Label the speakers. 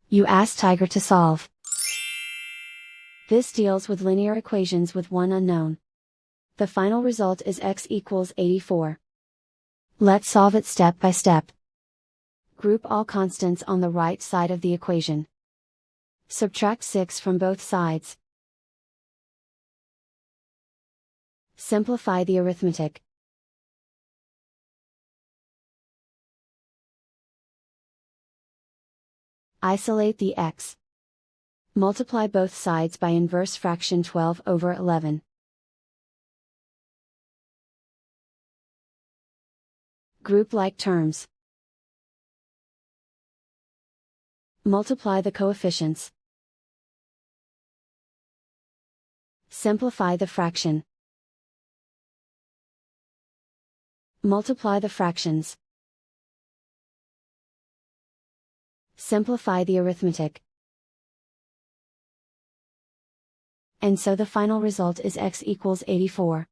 Speaker 1: You ask Tiger to solve. This deals with linear equations with one unknown. The final result is x equals 84. Let's solve it step by step. Group all constants on the right side of the equation. Subtract 6 from both sides. Simplify the arithmetic. Isolate the x. Multiply both sides by inverse fraction 12 over 11. Group like terms. Multiply the coefficients. Simplify the fraction. Multiply the fractions. Simplify the arithmetic. And so the final result is x equals 84.